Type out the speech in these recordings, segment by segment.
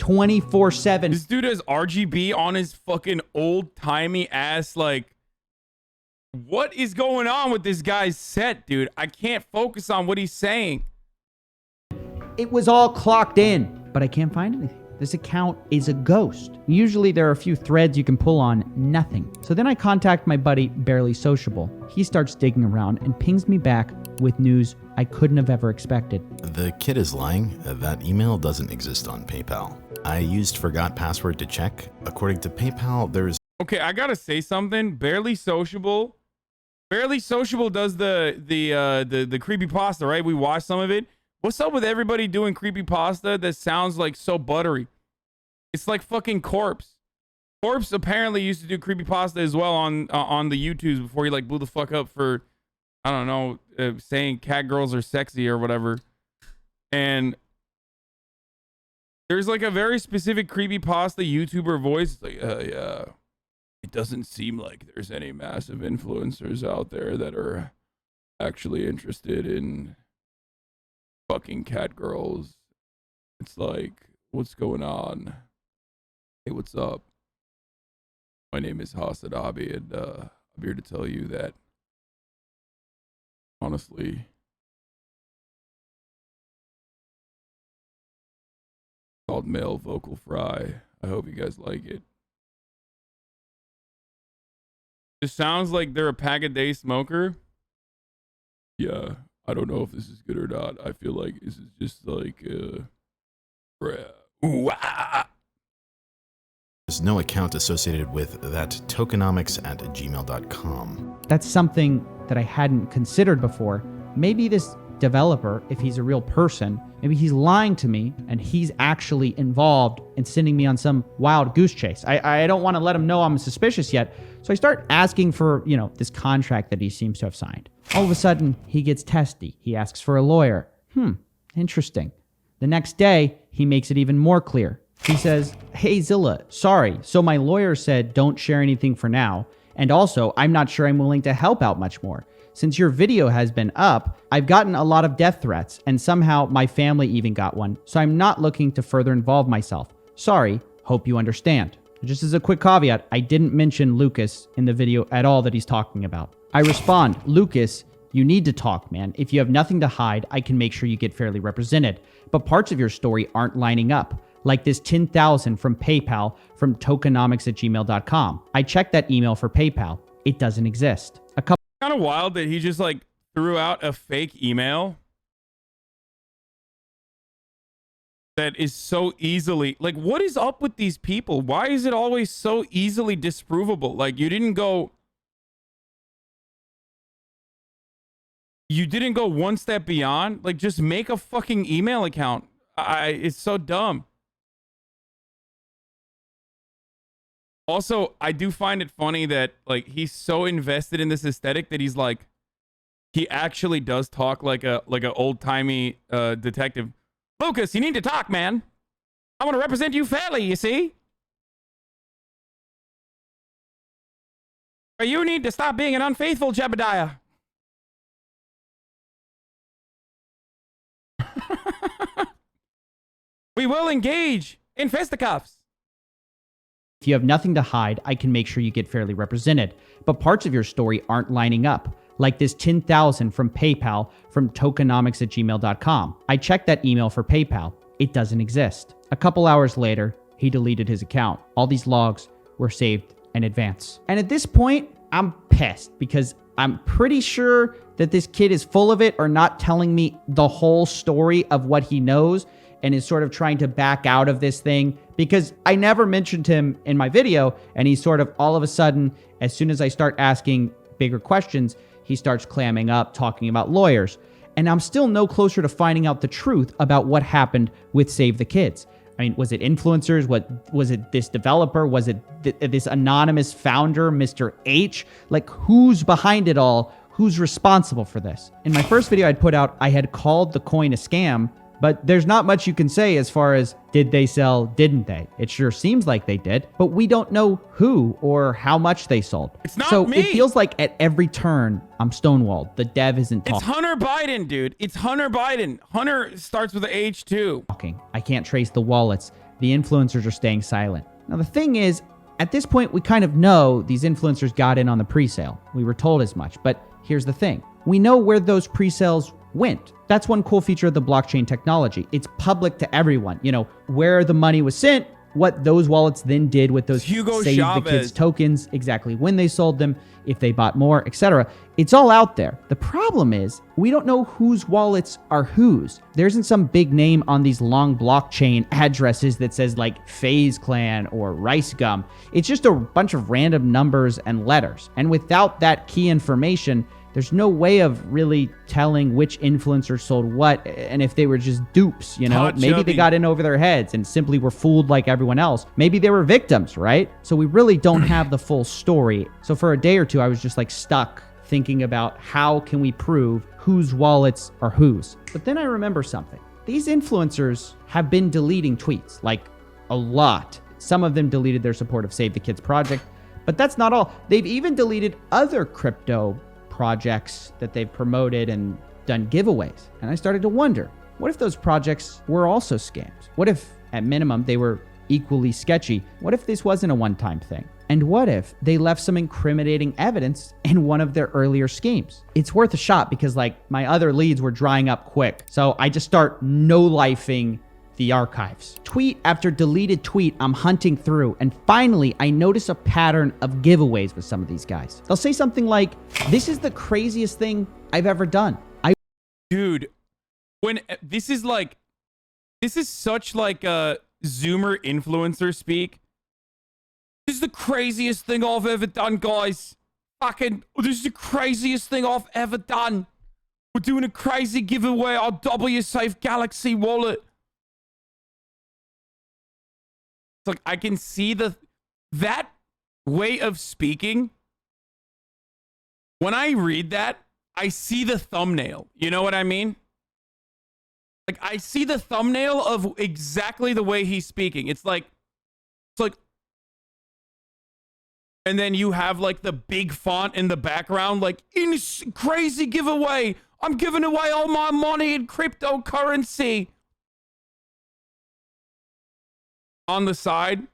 24/7. This dude has RGB on his fucking old-timey ass, like, what is going on with this guy's set, dude? I can't focus on what he's saying. It was all clocked in, but I can't find anything. This account is a ghost. Usually there are a few threads you can pull on, nothing. So then I contact my buddy, Barely Sociable. He starts digging around and pings me back with news I couldn't have ever expected. The kid is lying. That email doesn't exist on PayPal. I used forgot password to check. According to PayPal, there's... Okay, I gotta say something. Barely Sociable does the creepypasta, right? We watched some of it. What's up with everybody doing creepypasta that sounds like so buttery? It's like fucking Corpse. Corpse apparently used to do creepypasta as well on the YouTubes before he like blew the fuck up for, I don't know, saying cat girls are sexy or whatever. And there's like a very specific creepypasta YouTuber voice. It's like, yeah, it doesn't seem like there's any massive influencers out there that are actually interested in fucking cat girls. It's like, what's going on? Hey, what's up? My name is Hasanabi, and I'm here to tell you that, honestly, called Male Vocal Fry. I hope you guys like it. It sounds like they're a pack-a-day smoker. Yeah, I don't know if this is good or not. I feel like this is just like, There's no account associated with that tokenomics@gmail.com. That's something that I hadn't considered before. Maybe this developer, if he's a real person, maybe he's lying to me and he's actually involved in sending me on some wild goose chase. I don't want to let him know I'm suspicious yet. So I start asking for, this contract that he seems to have signed. All of a sudden, he gets testy. He asks for a lawyer. Interesting. The next day, he makes it even more clear. He says, "Hey Zilla, sorry. So my lawyer said don't share anything for now. And also, I'm not sure I'm willing to help out much more. Since your video has been up, I've gotten a lot of death threats, and somehow my family even got one, so I'm not looking to further involve myself. Sorry, hope you understand." Just as a quick caveat, I didn't mention Lucas in the video at all that he's talking about. I respond, "Lucas, you need to talk, man. If you have nothing to hide, I can make sure you get fairly represented. But parts of your story aren't lining up. Like this 10,000 from PayPal from tokenomics@gmail.com. I checked that email for PayPal. It doesn't exist. Kind of wild that he just like threw out a fake email that is so easily, like, what is up with these people? Why is it always so easily disprovable? Like, you didn't go one step beyond. Like, just make a fucking email account. It's so dumb. Also, I do find it funny that, like, he's so invested in this aesthetic that he's like, he actually does talk like a old-timey detective. "Lucas, you need to talk, man. I want to represent you fairly, you see? Or you need to stop being an unfaithful Jebediah." "We will engage in fisticuffs." If you have nothing to hide, I can make sure you get fairly represented. But parts of your story aren't lining up. Like this 10,000 from PayPal from tokenomics@gmail.com. I checked that email for PayPal. It doesn't exist. A couple hours later, he deleted his account. All these logs were saved in advance. And at this point, I'm pissed because I'm pretty sure that this kid is full of it or not telling me the whole story of what he knows and is sort of trying to back out of this thing, because I never mentioned him in my video, and he's sort of all of a sudden, as soon as I start asking bigger questions, he starts clamming up, talking about lawyers. And I'm still no closer to finding out the truth about what happened with Save the Kids. I mean, was it influencers? Was it this developer? Was it this anonymous founder, Mr. H? Like, who's behind it all? Who's responsible for this? In my first video I'd put out, I had called the coin a scam, but there's not much you can say as far as did they sell, didn't they? It sure seems like they did, but we don't know who or how much they sold. It's not so me. It feels like at every turn, I'm stonewalled. The dev isn't talking. It's Hunter Biden, dude. It's Hunter Biden. Hunter starts with an H too. I can't trace the wallets. the influencers are staying silent. Now, the thing is, at this point, we kind of know these influencers got in on the pre-sale. We were told as much, but here's the thing. We know where those pre-sales went. That's one cool feature of the blockchain technology. It's public to everyone. You know, where the money was sent, what those wallets then did with those Hugo Save Chavez. the Kids tokens, exactly when they sold them, if they bought more, etc. It's all out there. The problem is we don't know whose wallets are whose. There isn't some big name on these long blockchain addresses that says like FaZe Clan or Rice Gum. It's just a bunch of random numbers and letters. And without that key information, there's no way of really telling which influencer sold what and if they were just dupes, you know? Hot Maybe chubby. they got in over their heads and simply were fooled like everyone else. Maybe they were victims, right? So we really don't have the full story. So for a day or two, I was just like stuck thinking about how can we prove whose wallets are whose. But then I remember something. These influencers have been deleting tweets, like a lot. Some of them deleted their support of Save the Kids project, but that's not all. They've even deleted other crypto projects that they've promoted and done giveaways. And I started to wonder, what if those projects were also scams? What if, at minimum, they were equally sketchy? What if this wasn't a one-time thing? And what if they left some incriminating evidence in one of their earlier schemes? It's worth a shot because like my other leads were drying up quick. So I just start no-lifing the archives. Tweet after deleted tweet, I'm hunting through, and finally I notice a pattern of giveaways with some of these guys. They'll say something like, this is the craziest thing I've ever done. Dude, when this is such like a Zoomer influencer speak. This is the craziest thing I've ever done, guys. This is the craziest thing I've ever done. We're doing a crazy giveaway on WSafe Galaxy wallet. It's like I can see that way of speaking. When I read that, I see the thumbnail. You know what I mean? Like I see the thumbnail of exactly the way he's speaking. It's like, and then you have like the big font in the background, like crazy giveaway. I'm giving away all my money in cryptocurrency. On the side,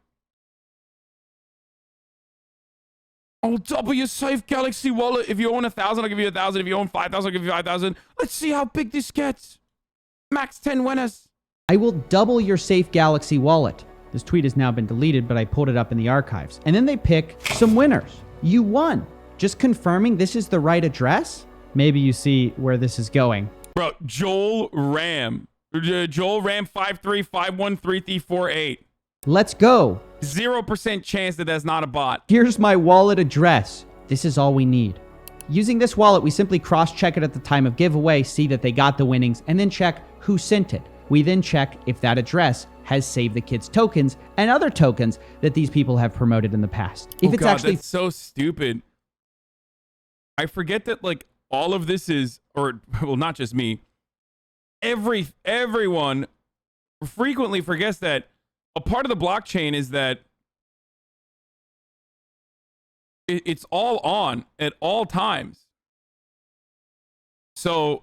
oh, WSafe Galaxy wallet. If you own 1,000, I'll give you 1,000. If you own 5,000, I'll give you 5,000. Let's see how big this gets. Max 10 winners. I will double your Safe Galaxy wallet. This tweet has now been deleted, but I pulled it up in the archives. And then they pick some winners. You won. Just confirming this is the right address? Maybe you see where this is going. Bro, Joel Ram 53513348. Let's go. 0% chance that that's not a bot. Here's my wallet address. This is all we need. Using this wallet, we simply cross-check it at the time of giveaway, see that they got the winnings, and then check who sent it. We then check if that address has Save the Kids tokens and other tokens that these people have promoted in the past. If Oh it's God, actually that's so stupid. I forget that like all of this is, or well, not just me. Everyone frequently forgets that a part of the blockchain is that it's all on at all times. So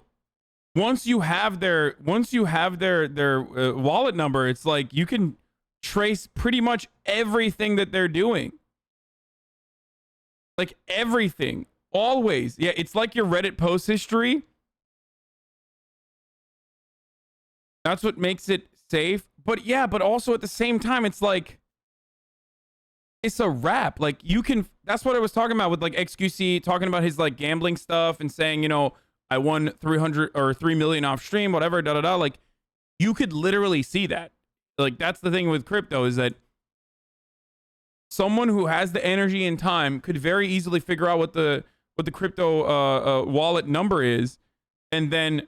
once you have their wallet number, it's like you can trace pretty much everything that they're doing. Like everything, always. Yeah, it's like your Reddit post history. That's what makes it safe. But yeah, but also at the same time, it's like it's a wrap. Like you can, that's what I was talking about with like XQC talking about his like gambling stuff and saying, you know, I won 300 or 3 million off stream, whatever, da da da. Like you could literally see that. Like that's the thing with crypto is that someone who has the energy and time could very easily figure out what the crypto wallet number is, and then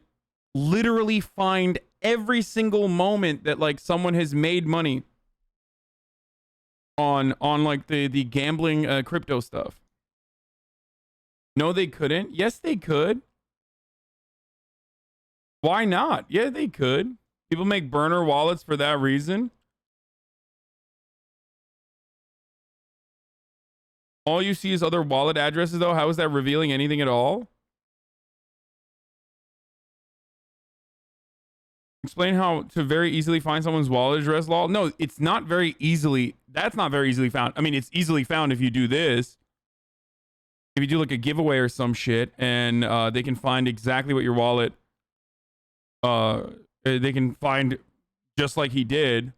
literally find every single moment that like someone has made money on like the gambling crypto stuff. No, they couldn't. Yes, they could. Why not? Yeah, they could. People make burner wallets for that reason. All you see is other wallet addresses, though. How is that revealing anything at all? Explain how to very easily find someone's wallet address, lol. No, it's not very easily. That's not very easily found. I mean, it's easily found if you do this. If you do like a giveaway or some shit, and they can find exactly what your wallet. They can find, just like he did.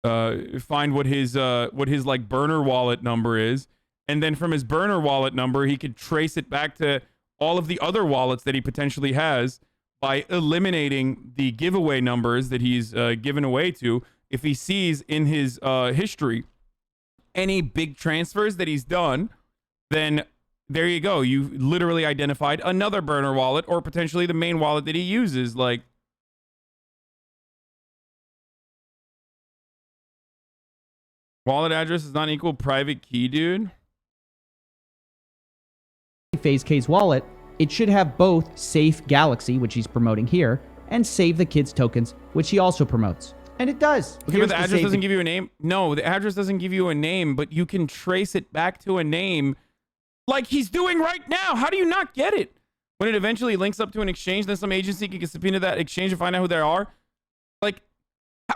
Find what his like burner wallet number is, and then from his burner wallet number, he could trace it back to all of the other wallets that he potentially has by eliminating the giveaway numbers that he's given away to. If he sees in his history any big transfers that he's done, then there you go. You literally identified another burner wallet or potentially the main wallet that he uses. Like, wallet address is not equal private key, dude. FaZe K's wallet, it should have both Safe Galaxy, which he's promoting here, and Save the Kids tokens, which he also promotes. And it does. Okay, but the address doesn't give you a name. No, the address doesn't give you a name, but you can trace it back to a name like he's doing right now. How do you not get it? When it eventually links up to an exchange, then some agency can subpoena that exchange and find out who they are. Like,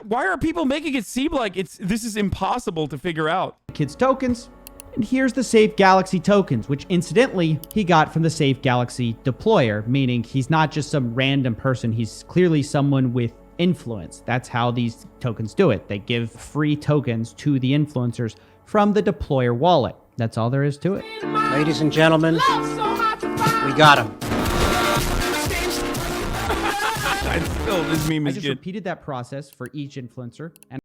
why are people making it seem like this is impossible to figure out? Kids tokens. And here's the Safe Galaxy tokens, which incidentally he got from the Safe Galaxy deployer, meaning he's not just some random person. He's clearly someone with influence. That's how these tokens do it. They give free tokens to the influencers from the deployer wallet. That's all there is to it. Ladies and gentlemen, we got him. This meme I is just good. repeated that process for each influencer, and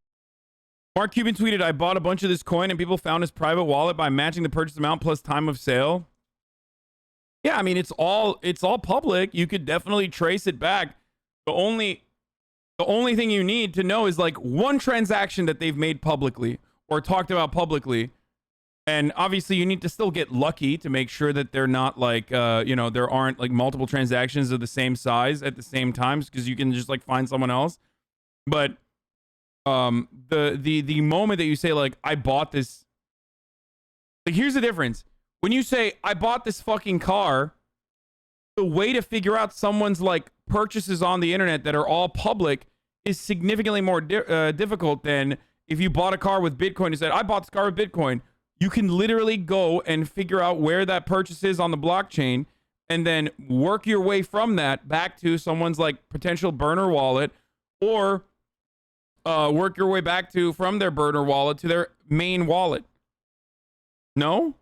Mark Cuban tweeted, I bought a bunch of this coin and people found his private wallet by matching the purchase amount plus time of sale. Yeah, I mean, it's all public. You could definitely trace it back. The only thing you need to know is like one transaction that they've made publicly or talked about publicly. And obviously you need to still get lucky to make sure that they're not like, there aren't like multiple transactions of the same size at the same time, because you can just like find someone else. But the moment that you say like, I bought this, like, here's the difference. When you say I bought this fucking car, the way to figure out someone's like purchases on the internet that are all public is significantly more difficult than if you bought a car with Bitcoin and said, I bought this car with Bitcoin. You can literally go and figure out where that purchase is on the blockchain and then work your way from that back to someone's like potential burner wallet, or work your way back to from their burner wallet to their main wallet. No?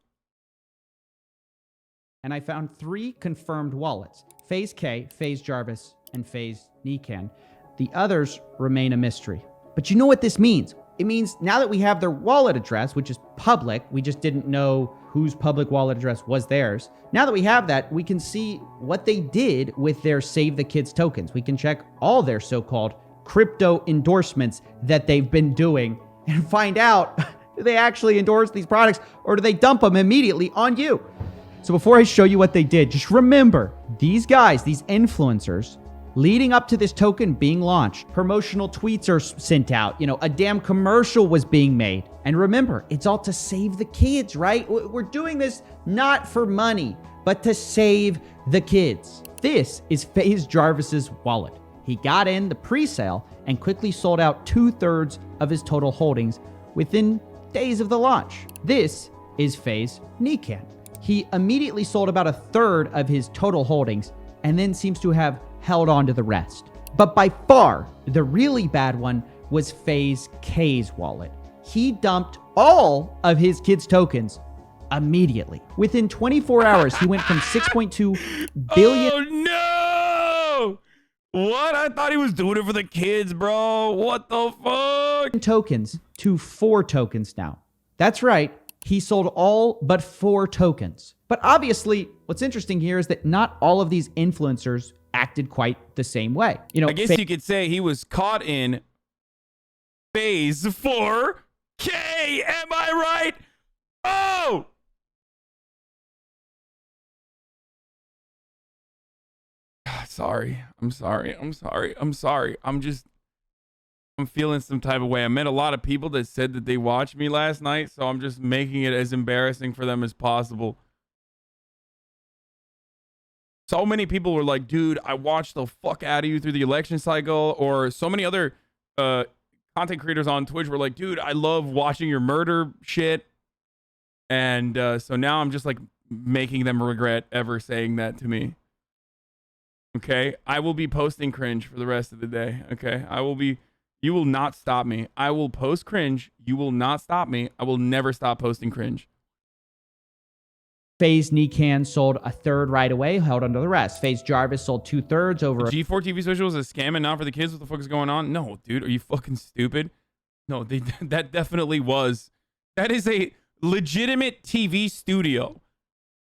and I found 3 confirmed wallets: FaZe K, FaZe Jarvis, and FaZe Nikan. The others remain a mystery. But you know what this means? It means now that we have their wallet address, which is public, we just didn't know whose public wallet address was theirs. Now that we have that, we can see what they did with their Save the Kids tokens. We can check all their so-called crypto endorsements that they've been doing and find out, do they actually endorse these products or do they dump them immediately on you? So before I show you what they did, just remember, these guys, these influencers, leading up to this token being launched, promotional tweets are sent out, a damn commercial was being made. And remember, it's all to save the kids, right? We're doing this not for money, but to save the kids. This is FaZe Jarvis's wallet. He got in the pre-sale and quickly sold out 2/3 of his total holdings within days of the launch. This is FaZe Nikan. He immediately sold about 1/3 of his total holdings and then seems to have held on to the rest. But by far, the really bad one was FaZe K's wallet. He dumped all of his kids' tokens immediately. Within 24 hours, he went from 6.2 billion. Oh no! What? I thought he was doing it for the kids, bro. What the fuck? Tokens to 4 tokens now. That's right. He sold all but 4 tokens. But obviously, what's interesting here is that not all of these influencers acted quite the same way. I guess you could say he was caught in phase 4K. Am I right? Oh! Sorry. I'm feeling some type of way. I met a lot of people that said that they watched me last night, so I'm just making it as embarrassing for them as possible. So many people were like, dude, I watched the fuck out of you through the election cycle. Or so many other content creators on Twitch were like, dude, I love watching your murder shit. And so now I'm just like making them regret ever saying that to me. Okay, I will be posting cringe for the rest of the day. Okay, you will not stop me. I will post cringe. You will not stop me. I will never stop posting cringe. FaZe Nikan sold a third right away, held onto the rest. FaZe Jarvis sold 2/3 over. The G4 TV special is a scam and not for the kids. What the fuck is going on? No, dude, are you fucking stupid? No, that definitely was. That is a legitimate TV studio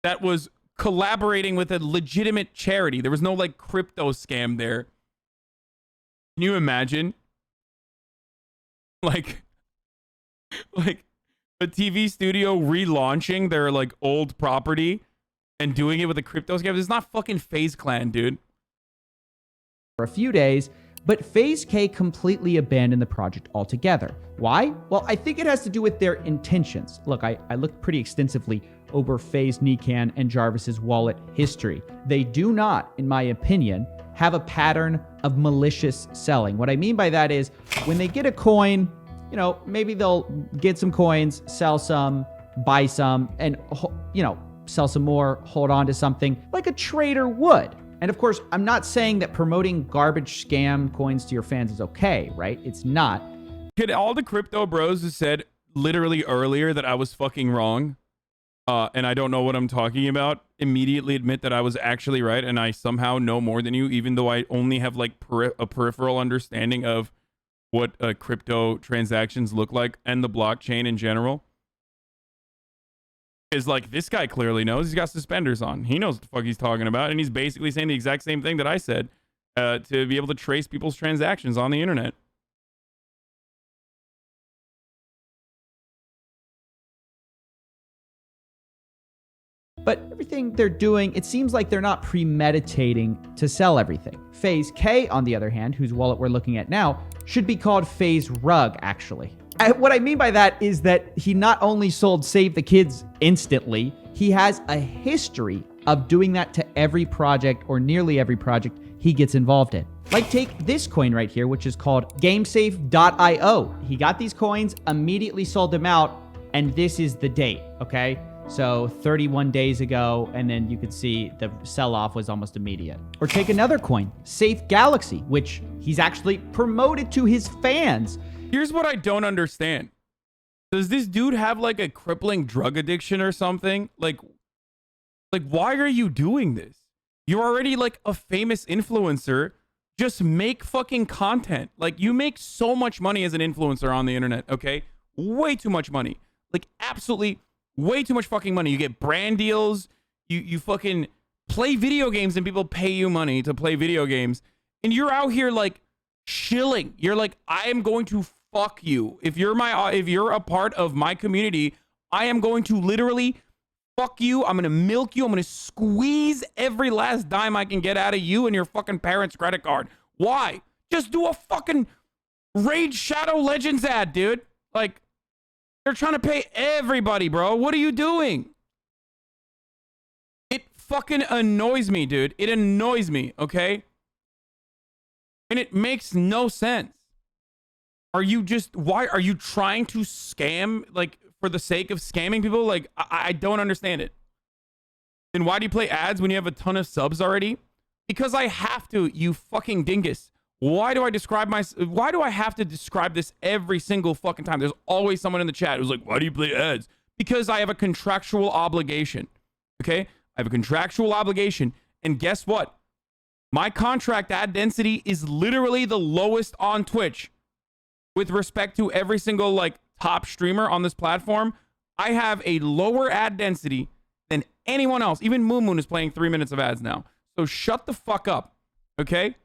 that was collaborating with a legitimate charity. There was no like crypto scam there. Can you imagine? Like a TV studio relaunching their like old property and doing it with a crypto scam. It's not fucking FaZe Clan, dude. For a few days, but FaZe K completely abandoned the project altogether. Why? Well, I think it has to do with their intentions. Look, I looked pretty extensively over FaZe Nikan and Jarvis's wallet history. They do not, in my opinion, have a pattern of malicious selling. What I mean by that is when they get a coin, you know, maybe they'll get some coins, sell some, buy some, and, you know, sell some more, hold on to something like a trader would. And of course, I'm not saying that promoting garbage scam coins to your fans is okay, right? It's not. Could all the crypto bros who said literally earlier that I was fucking wrong, and I don't know what I'm talking about, immediately admit that I was actually right and I somehow know more than you, even though I only have like a peripheral understanding of what crypto transactions look like and the blockchain in general? Is like, this guy clearly knows. He's got suspenders on. He knows what the fuck he's talking about, and he's basically saying the exact same thing that I said, to be able to trace people's transactions on the internet. But everything they're doing, it seems like they're not premeditating to sell everything. FaZe K, on the other hand, whose wallet we're looking at now, should be called FaZe Rug, actually. What I mean by that is that he not only sold Save the Kids instantly, he has a history of doing that to every project or nearly every project he gets involved in. Like take this coin right here, which is called GameSafe.io. He got these coins, immediately sold them out, and this is the date, okay? So 31 days ago, and then you could see the sell-off was almost immediate. Or take another coin, Safe Galaxy, which he's actually promoted to his fans. Here's what I don't understand. Does this dude have like a crippling drug addiction or something? Like why are you doing this? You're already like a famous influencer. Just make fucking content. Like, you make so much money as an influencer on the internet, okay? Way too much money. Like, absolutely way too much fucking money. You get brand deals. You fucking play video games and people pay you money to play video games. And you're out here like shilling. You're like, I am going to fuck you. If you're a part of my community, I am going to literally fuck you. I'm going to milk you. I'm going to squeeze every last dime I can get out of you and your fucking parents' credit card. Why? Just do a fucking Raid Shadow Legends ad, dude. Like, they're trying to pay everybody, bro. What are you doing? It fucking annoys me, dude. It annoys me, okay? And it makes no sense. Why are you trying to scam, like, for the sake of scamming people? Like, I don't understand it. Then why do you play ads when you have a ton of subs already? Because I have to, you fucking dingus. Why do I have to describe this every single fucking time? There's always someone in the chat who's like, why do you play ads? Because I have a contractual obligation. Okay? I have a contractual obligation. And guess what? My contract ad density is literally the lowest on Twitch. With respect to every single like top streamer on this platform, I have a lower ad density than anyone else. Even Moon Moon is playing 3 minutes of ads now. So shut the fuck up. Okay?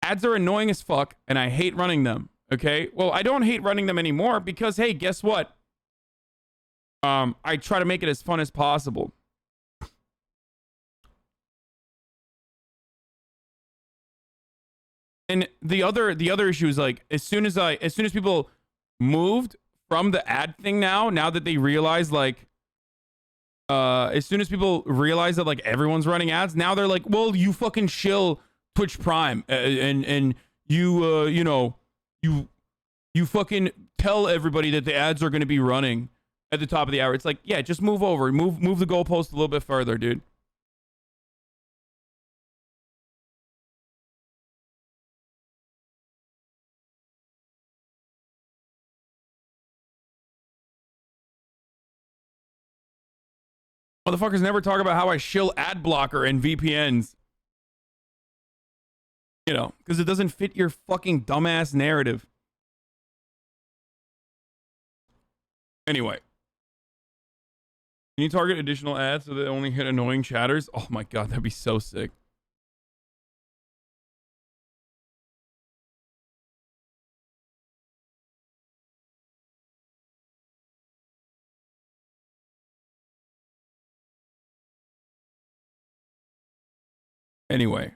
Ads are annoying as fuck, and I hate running them. Okay? Well, I don't hate running them anymore because, hey, guess what? I try to make it as fun as possible. And the other issue is like, as soon as people moved from the ad thing now that they realize like as soon as people realize that like everyone's running ads, now they're like, well, you fucking shill Twitch Prime and you you know, you fucking tell everybody that the ads are going to be running at the top of the hour. It's like, yeah, just move over, move the goalpost a little bit further, dude. Motherfuckers never talk about how I shill ad blocker and VPNs. You know, because it doesn't fit your fucking dumbass narrative. Anyway. Can you target additional ads so they only hit annoying chatters? Oh my god, that'd be so sick. Anyway.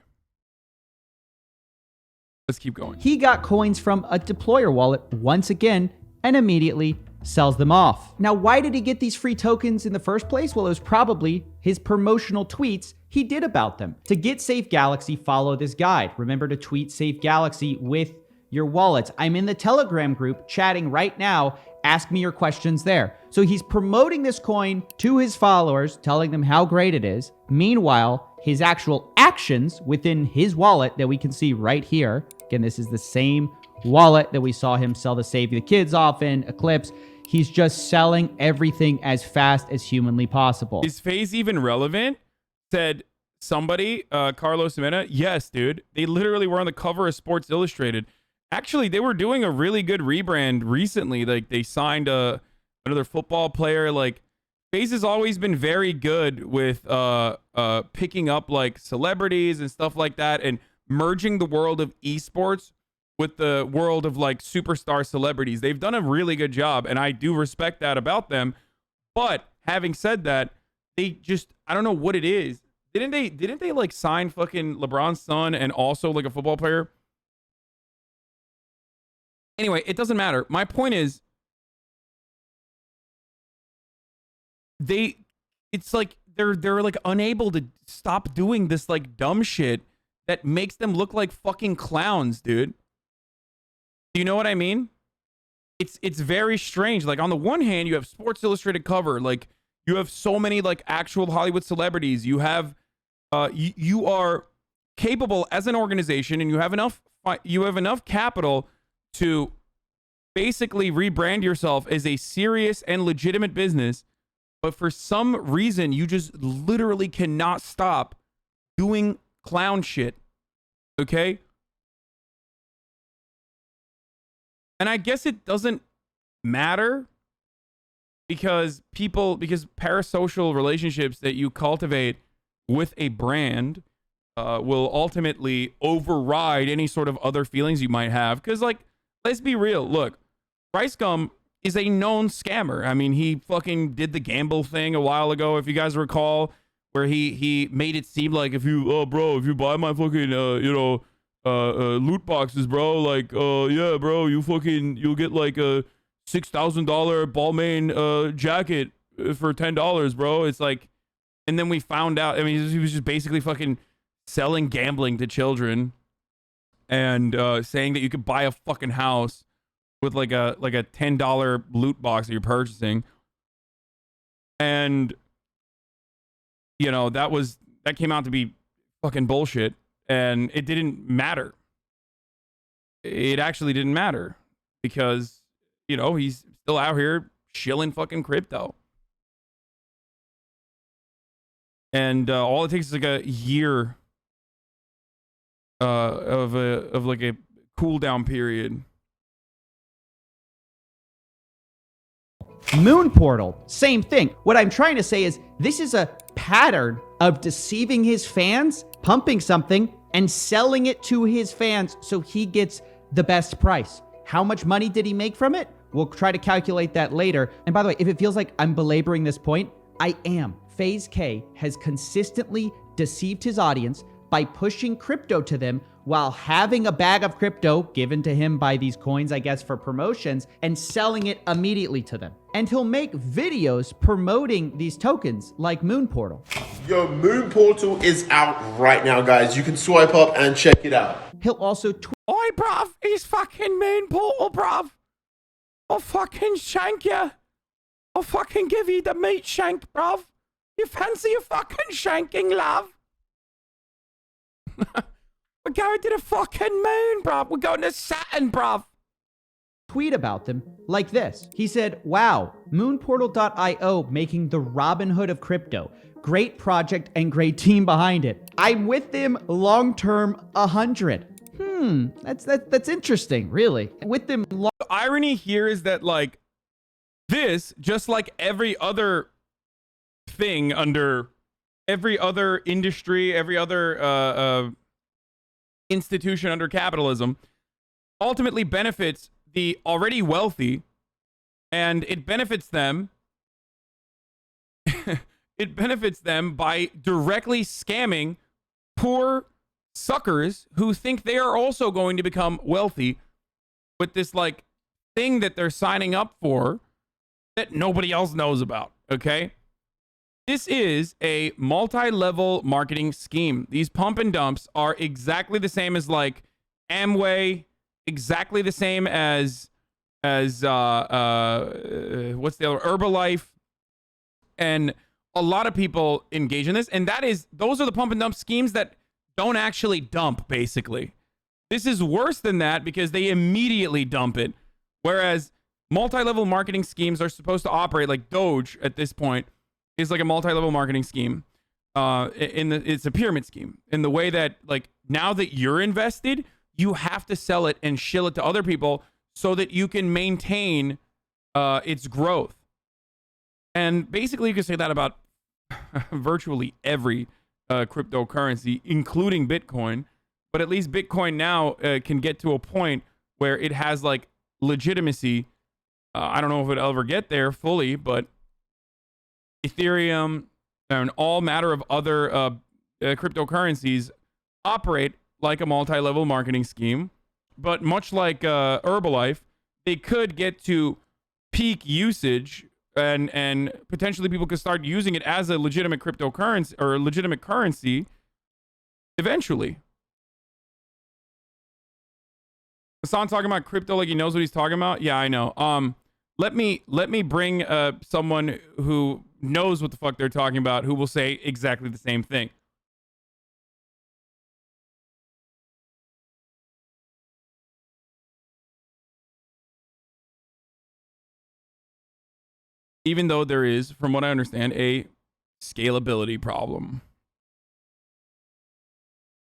Let's keep going. He got coins from a deployer wallet once again and immediately sells them off. Now, why did he get these free tokens in the first place? Well, it was probably his promotional tweets he did about them. To get Safe Galaxy, follow this guide. Remember to tweet Safe Galaxy with your wallets. I'm in the Telegram group chatting right now. Ask me your questions there. So he's promoting this coin to his followers, telling them how great it is. Meanwhile, his actual actions within his wallet that we can see right here. Again, this is the same wallet that we saw him sell the Save the Kids off in Eclipse. He's just selling everything as fast as humanly possible. Is FaZe even relevant? Said somebody, Carlos Mena. Yes, dude. They literally were on the cover of Sports Illustrated. Actually, they were doing a really good rebrand recently. Like, they signed another football player. Like, FaZe has always been very good with picking up, like, celebrities and stuff like that and merging the world of esports with the world of, like, superstar celebrities. They've done a really good job, and I do respect that about them. But having said that, they just, I don't know what it is. Didn't they like sign fucking LeBron's son and also like a football player? Anyway, it doesn't matter. My point is, it's like they're like unable to stop doing this like dumb shit that makes them look like fucking clowns, dude. Do you know what I mean? It's very strange. Like, on the one hand, you have Sports Illustrated cover, like you have so many like actual Hollywood celebrities. You have you are capable as an organization, and you have enough capital to basically rebrand yourself as a serious and legitimate business. But for some reason, you just literally cannot stop doing clown shit. Okay? And I guess it doesn't matter because parasocial relationships that you cultivate with a brand will ultimately override any sort of other feelings you might have. Because, like, let's be real. Look, Rice Gum is a known scammer. I mean, he fucking did the gamble thing a while ago, if you guys recall, where he made it seem like if you buy my fucking loot boxes, bro, like yeah, bro, you'll get like a $6,000 Balmain jacket for $10, bro. It's like, and then we found out, I mean, he was just basically fucking selling gambling to children and saying that you could buy a fucking house with like a $10 loot box that you're purchasing. And you know, that came out to be fucking bullshit, and it didn't matter. It actually didn't matter because, you know, he's still out here shilling fucking crypto. And all it takes is like a year of like a cool down period. Moon Portal, same thing. What I'm trying to say is this is a pattern of deceiving his fans, pumping something, and selling it to his fans so he gets the best price. How much money did he make from it? We'll try to calculate that later. And by the way, if it feels like I'm belaboring this point, I am. FaZe K has consistently deceived his audience by pushing crypto to them while having a bag of crypto given to him by these coins, I guess, for promotions, and selling it immediately to them. And he'll make videos promoting these tokens like Moon Portal. Yo, Moon Portal is out right now, guys. You can swipe up and check it out. He'll also Oi, bruv, he's fucking Moon Portal, bruv. I'll fucking shank you. I'll fucking give you the meat shank, bruv. You fancy a fucking shanking, love? We're going to the fucking moon, bruv. We're going to Saturn, bruv. tweet about them like this. He said, wow, moonportal.io making the Robin Hood of crypto. Great project and great team behind it. I'm with them long-term 100. That's interesting, really. With them The irony here is that, like, this, just like every other thing under every other industry, every other institution under capitalism, ultimately benefits the already wealthy, and it benefits them. It benefits them by directly scamming poor suckers who think they are also going to become wealthy with this, like, thing that they're signing up for that nobody else knows about. Okay, this is a multi-level marketing scheme. These pump and dumps are exactly the same as, like, Amway, exactly the same as what's the other, Herbalife, and a lot of people engage in this. And those are the pump and dump schemes that don't actually dump, basically. This is worse than that because they immediately dump it. Whereas multi-level marketing schemes are supposed to operate like Doge at this point is like a multi-level marketing scheme. It's a pyramid scheme in the way that, like, now that you're invested, you have to sell it and shill it to other people so that you can maintain its growth. And basically you can say that about virtually every cryptocurrency, including Bitcoin. But at least Bitcoin now can get to a point where it has, like, legitimacy. I don't know if it'll ever get there fully, but Ethereum and all matter of other cryptocurrencies operate like a multi-level marketing scheme. But much like Herbalife, they could get to peak usage, and potentially people could start using it as a legitimate cryptocurrency or a legitimate currency eventually. Hassan talking about crypto like he knows what he's talking about. Yeah, I know. Let me bring someone who knows what the fuck they're talking about, who will say exactly the same thing. Even though there is, from what I understand, a scalability problem.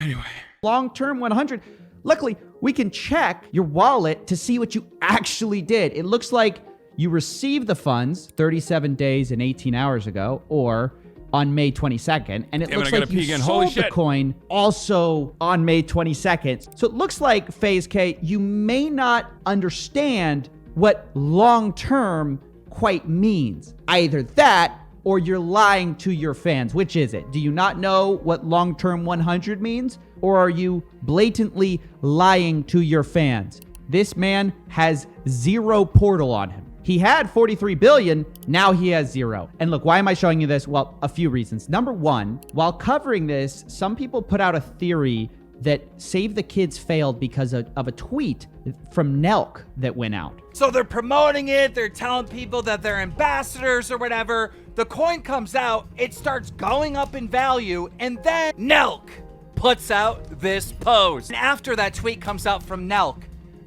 Anyway. long-term 100. Luckily, we can check your wallet to see what you actually did. It looks like you received the funds 37 days and 18 hours ago, or on May 22nd, and it looks like you sold the coin also on May 22nd. So it looks like, FaZe K, you may not understand what long-term quite means. Either that, or you're lying to your fans. Which is it? Do you not know what long-term 100 means? Or are you blatantly lying to your fans? This man has 0 portal on him. He had 43 billion, now he has 0. And look, why am I showing you this? Well, a few reasons. Number one, while covering this, some people put out a theory that Save the Kids failed because of a tweet from Nelk that went out. So they're promoting it, they're telling people that they're ambassadors or whatever. The coin comes out, it starts going up in value, and then Nelk puts out this post. And after that tweet comes out from Nelk,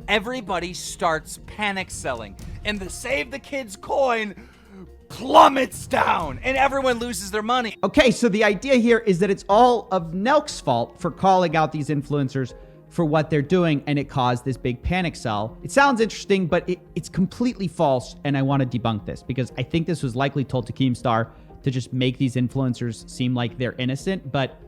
everybody starts panic selling, and the Save the Kids coin plummets down, and everyone loses their money. Okay, so the idea here is that it's all of Nelk's fault for calling out these influencers for what they're doing, and it caused this big panic sell. It sounds interesting, but it's completely false, and I want to debunk this because I think this was likely told to Keemstar to just make these influencers seem like they're innocent, but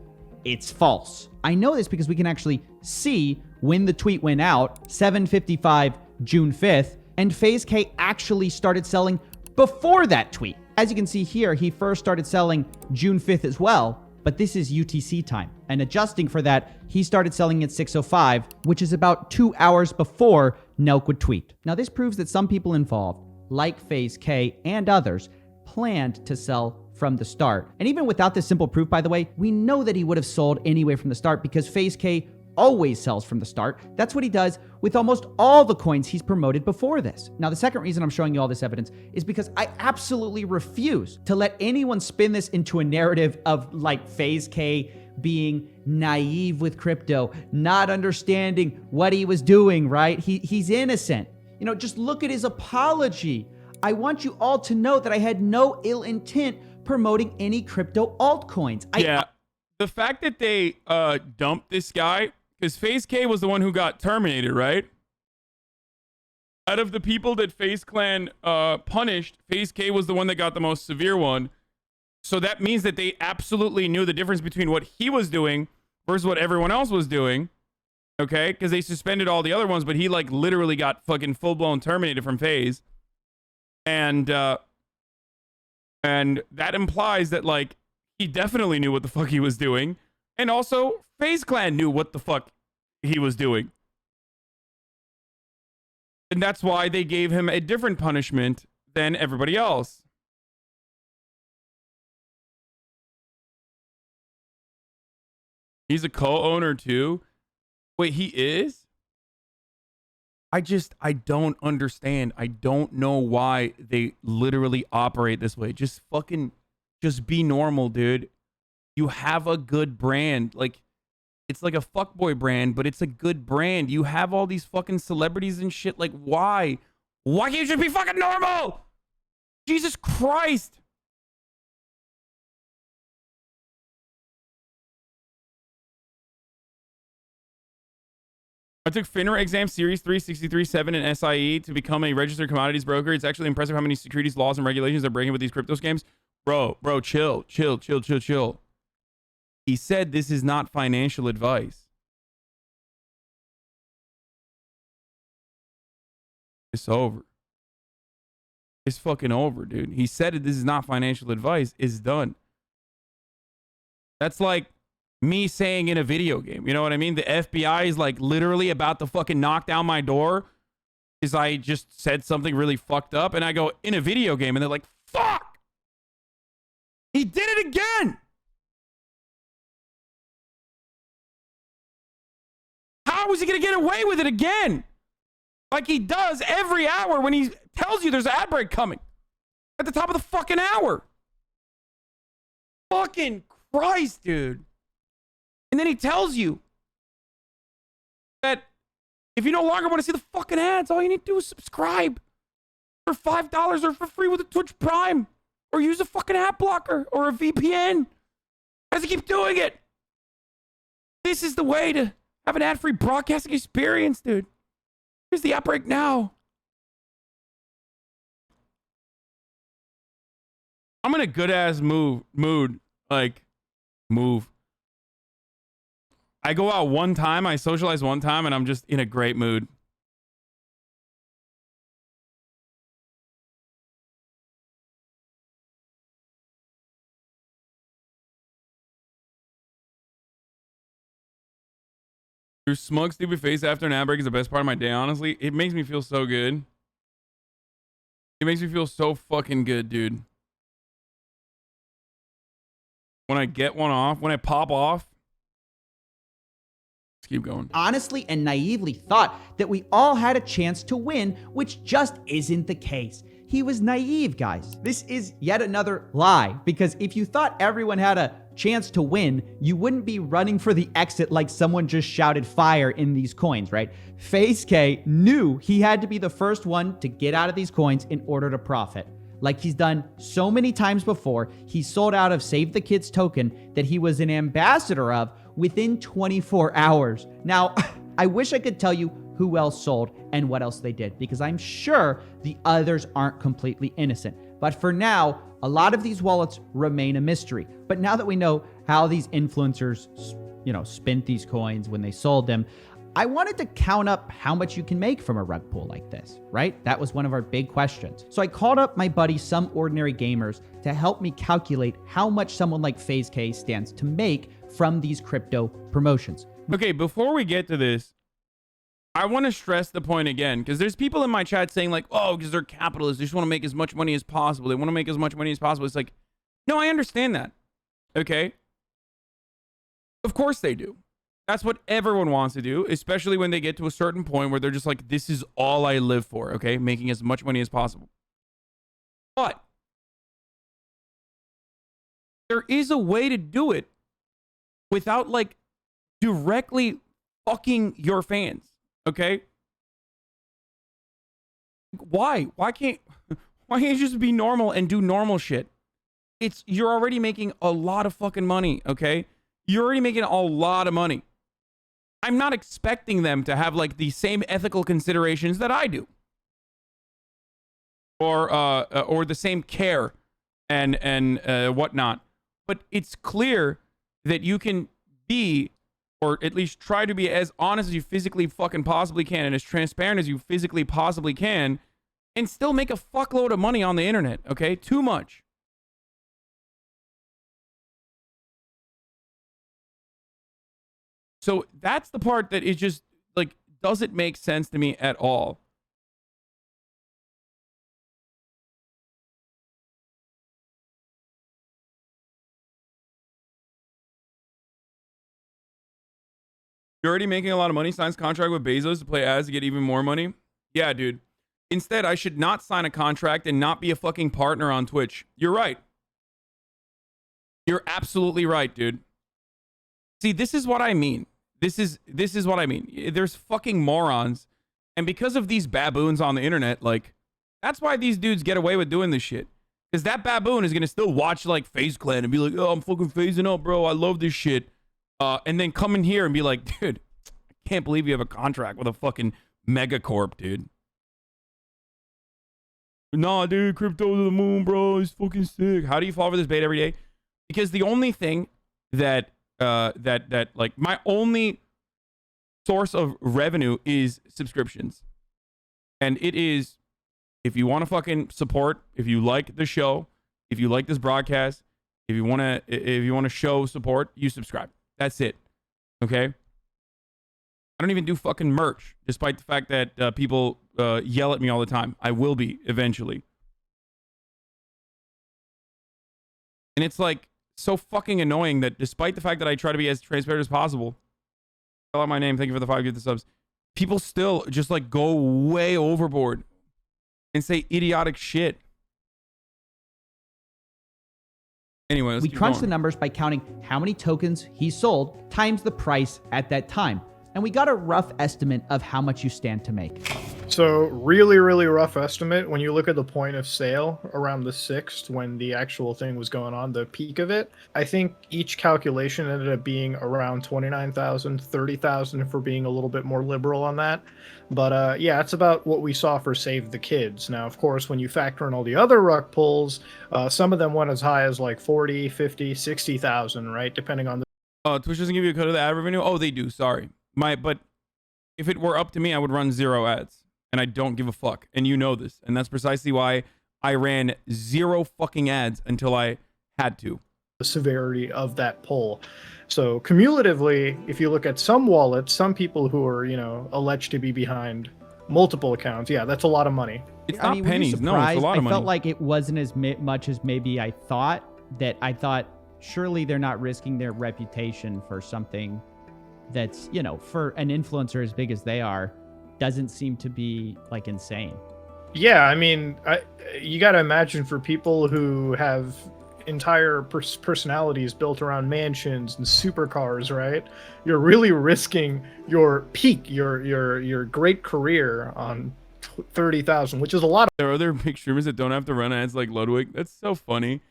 it's false. I know this because we can actually see when the tweet went out, 7:55 June 5th, and FaZe K actually started selling before that tweet. As you can see here, he first started selling June 5th as well, but this is UTC time. And adjusting for that, he started selling at 6:05, which is about 2 hours before Nelk would tweet. Now, this proves that some people involved, like FaZe K and others, planned to sell from the start. And even without this simple proof, by the way, we know that he would have sold anyway from the start because FaZe K always sells from the start. That's what he does with almost all the coins he's promoted before this. Now, the second reason I'm showing you all this evidence is because I absolutely refuse to let anyone spin this into a narrative of like FaZe K being naive with crypto, not understanding what he was doing, right? He's innocent. You know, just look at his apology. I want you all to know that I had no ill intent promoting any crypto altcoins. The fact that they dumped this guy, because FaZe K was the one who got terminated, right? Out of the people that FaZe Clan punished, FaZe K was the one that got the most severe one. So that means that they absolutely knew the difference between what he was doing versus what everyone else was doing. Okay? Because they suspended all the other ones, but he like literally got fucking full-blown terminated from FaZe. And that implies that like he definitely knew what the fuck he was doing. And also, FaZe Clan knew what the fuck he was doing. And that's why they gave him a different punishment than everybody else. He's a co-owner too. Wait, he is? I don't understand. I don't know why they literally operate this way. Just be normal, dude. You have a good brand. Like, it's like a fuckboy brand, but it's a good brand. You have all these fucking celebrities and shit. Like, why? Why can't you just be fucking normal? Jesus Christ. I took FINRA exam series 3, 63.7 and SIE to become a registered commodities broker. It's actually impressive how many securities laws and regulations they're breaking with these crypto scams. Bro, chill. He said this is not financial advice. It's over. It's fucking over, dude. He said this is not financial advice. It's done. That's like me saying in a video game. You know what I mean? The FBI is like literally about to fucking knock down my door because I just said something really fucked up. And I go, in a video game. And they're like, fuck! He did it again! How is he going to get away with it again? Like he does every hour when he tells you there's an ad break coming. At the top of the fucking hour. Fucking Christ, dude. And then he tells you that if you no longer want to see the fucking ads, all you need to do is subscribe for $5 or for free with a Twitch Prime or use a fucking ad blocker or a VPN. Why does he keep doing it? This is the way to have an ad-free broadcasting experience, dude. Here's the outbreak now. I'm in a good-ass mood. Like, move. I go out one time, I socialize one time, and I'm just in a great mood. Your smug, stupid face after an ad break is the best part of my day, honestly. It makes me feel so good. It makes me feel so fucking good, dude. When I get one off, when I pop off, let's keep going. Honestly and naively thought that we all had a chance to win, which just isn't the case. He was naive, guys. This is yet another lie, because if you thought everyone had a chance to win, you wouldn't be running for the exit like someone just shouted fire in these coins, right? FaZe K knew he had to be the first one to get out of these coins in order to profit. Like he's done so many times before, he sold out of Save the Kids token that he was an ambassador of within 24 hours. Now, I wish I could tell you who else sold and what else they did, because I'm sure the others aren't completely innocent. But for now, a lot of these wallets remain a mystery. But now that we know how these influencers, spent these coins when they sold them, I wanted to count up how much you can make from a rug pull like this, right? That was one of our big questions. So I called up my buddy Some Ordinary Gamers to help me calculate how much someone like FaZe K stands to make from these crypto promotions. Okay, before we get to this, I want to stress the point again, because there's people in my chat saying like, oh, because they're capitalists, they just want to make as much money as possible. They want to make as much money as possible. It's like, no, I understand that. Okay? Of course they do. That's what everyone wants to do, especially when they get to a certain point where they're just like, this is all I live for, okay? Making as much money as possible. But there is a way to do it without like directly fucking your fans, okay? Why? Why can't you just be normal and do normal shit? You're already making a lot of fucking money, okay? You're already making a lot of money. I'm not expecting them to have like the same ethical considerations that I do, or the same care and whatnot. But it's clear that you can be, or at least try to be, as honest as you physically fucking possibly can, and as transparent as you physically possibly can, and still make a fuckload of money on the internet. Okay, too much. So that's the part that is just like, doesn't make sense to me at all. You're already making a lot of money. Signs contract with Bezos to play ads to get even more money. Yeah, dude. Instead, I should not sign a contract and not be a fucking partner on Twitch. You're right. You're absolutely right, dude. See, this is what I mean. This is what I mean. There's fucking morons. And because of these baboons on the internet, like, that's why these dudes get away with doing this shit. Because that baboon is going to still watch, like, FaZe Clan and be like, oh, I'm fucking phasing up, bro. I love this shit. And then come in here and be like, dude, I can't believe you have a contract with a fucking megacorp, dude. Nah, dude, crypto to the moon, bro. It's fucking sick. How do you fall for this bait every day? Because the only thing that like my only source of revenue is subscriptions. And it is, if you want to fucking support, if you like the show, if you like this broadcast, if you want to show support, you subscribe. That's it. Okay? I don't even do fucking merch, despite the fact that people yell at me all the time. I will be eventually. And it's like so fucking annoying that despite the fact that I try to be as transparent as possible, spell out my name, thank you for the 5 gift subs, people still just like go way overboard and say idiotic shit. Anyway, We crunched the numbers by counting how many tokens he sold times the price at that time. And we got a rough estimate of how much you stand to make. So really, really rough estimate. When you look at the point of sale around the 6th, when the actual thing was going on, the peak of it, I think each calculation ended up being around 29,000, 30,000 if we're being a little bit more liberal on that. But yeah, it's about what we saw for Save the Kids. Now, of course, when you factor in all the other rug pulls, some of them went as high as like 40, 50, 60,000, right? Depending on the... Twitch doesn't give you a cut of the ad revenue? Oh, they do. Sorry. But if it were up to me, I would run 0 ads. And I don't give a fuck. And you know this. And that's precisely why I ran 0 fucking ads until I had to. The severity of that pull. So cumulatively, if you look at some wallets, some people who are, you know, alleged to be behind multiple accounts, yeah, that's a lot of money. It's not pennies. No, it's a lot of money. I felt like it wasn't as much as maybe I thought. That I thought, surely they're not risking their reputation for something that's, you know, for an influencer as big as they are, doesn't seem to be like insane. Yeah, I mean, you got to imagine for people who have entire personalities built around mansions and supercars, right? You're really risking your peak, your great career on 30,000, which is a lot. There are other big streamers that don't have to run ads like Ludwig. That's so funny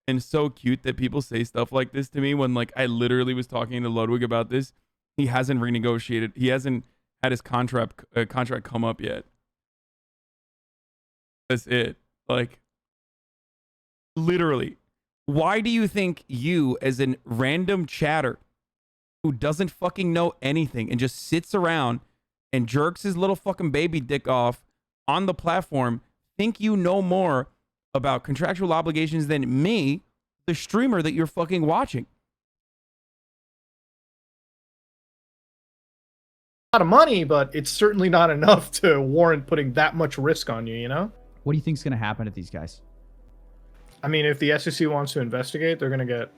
and so cute that people say stuff like this to me when, like, I literally was talking to Ludwig about this. He hasn't renegotiated. He hasn't had his contract come up yet. That's it. Like, literally, why do you think you, as a random chatter, who doesn't fucking know anything and just sits around and jerks his little fucking baby dick off on the platform think you know more about contractual obligations than me, the streamer that you're fucking watching. A lot of money, but it's certainly not enough to warrant putting that much risk on you, you know? What do you think's going to happen to these guys? I mean, if the SEC wants to investigate, they're gonna get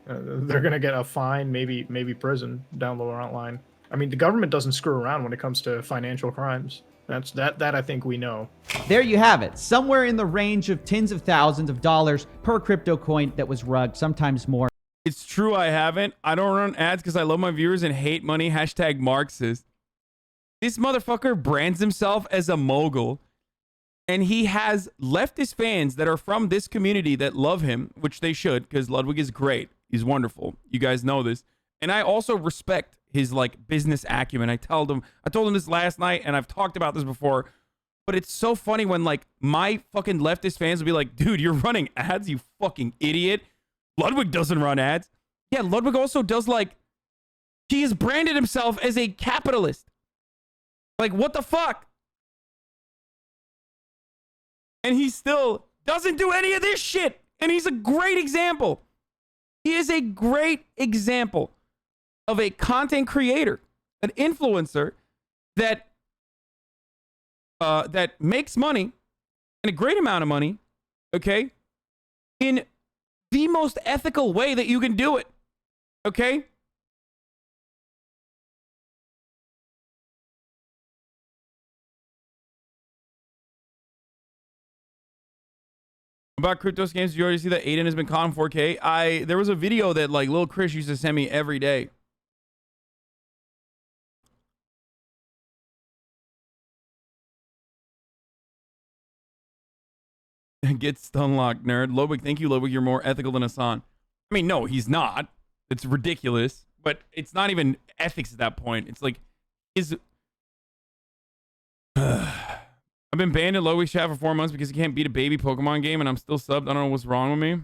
a fine, maybe prison down the line. I mean, the government doesn't screw around when it comes to financial crimes. That I think we know. There you have it. Somewhere in the range of tens of thousands of dollars per crypto coin that was rugged, sometimes more. It's true, I haven't. I don't run ads because I love my viewers and hate money. Hashtag Marxist. This motherfucker brands himself as a mogul. And he has leftist fans that are from this community that love him, which they should, because Ludwig is great. He's wonderful. You guys know this. And I also respect his like business acumen. I told him this last night, and I've talked about this before. But it's so funny when like my fucking leftist fans will be like, dude, you're running ads, you fucking idiot. Ludwig doesn't run ads. Yeah, Ludwig also does like, he has branded himself as a capitalist. Like, what the fuck? And he still doesn't do any of this shit. And he's a great example. He is a great example of a content creator, an influencer that that makes money, and a great amount of money, okay, in the most ethical way that you can do it, okay? About crypto scams, did you already see that Aiden has been caught in 4K? There was a video that like Lil Chris used to send me every day. Get stunlocked, nerd. Lobig, thank you, Lobig. You're more ethical than Hassan. I mean, no, he's not. It's ridiculous, but it's not even ethics at that point. It's like his. I've been banned in Lobig's chat for 4 months because he can't beat a baby Pokemon game, and I'm still subbed. I don't know what's wrong with me.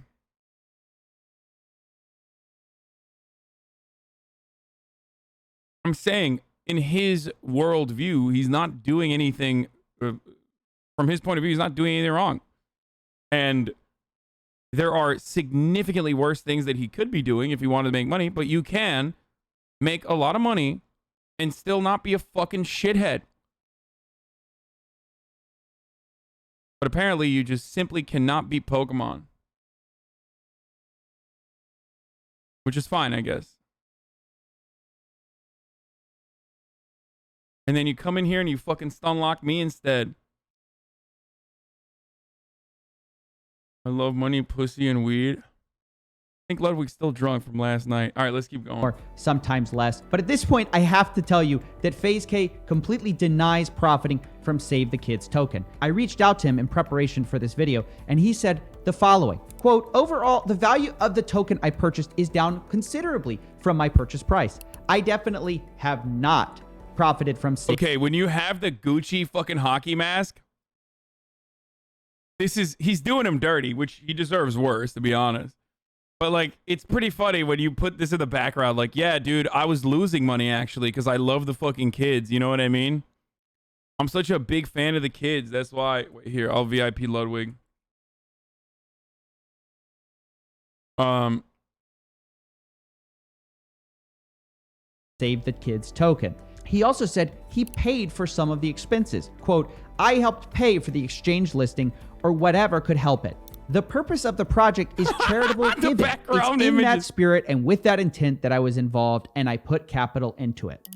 I'm saying, in his worldview, he's not doing anything. From his point of view, he's not doing anything wrong. And there are significantly worse things that he could be doing if he wanted to make money, but you can make a lot of money and still not be a fucking shithead. But apparently you just simply cannot beat Pokemon. Which is fine, I guess. And then you come in here and you fucking stunlock me instead. I love money, pussy, and weed. I think Ludwig's still drunk from last night. All right, let's keep going. Or sometimes less. But at this point, I have to tell you that FaZe K completely denies profiting from Save the Kids token. I reached out to him in preparation for this video, and he said the following, quote, overall, the value of the token I purchased is down considerably from my purchase price. I definitely have not profited from Save. Okay, when you have the Gucci fucking hockey mask, he's doing him dirty, which he deserves worse, to be honest. But like, it's pretty funny when you put this in the background. Like, yeah, dude, I was losing money actually because I love the fucking kids. You know what I mean? I'm such a big fan of the kids. That's why. Wait, here, I'll VIP Ludwig. Save the Kids token. He also said he paid for some of the expenses. Quote, I helped pay for the exchange listing or whatever could help it. The purpose of the project is charitable giving. It's in that spirit and with that intent that I was involved, and I put capital into it.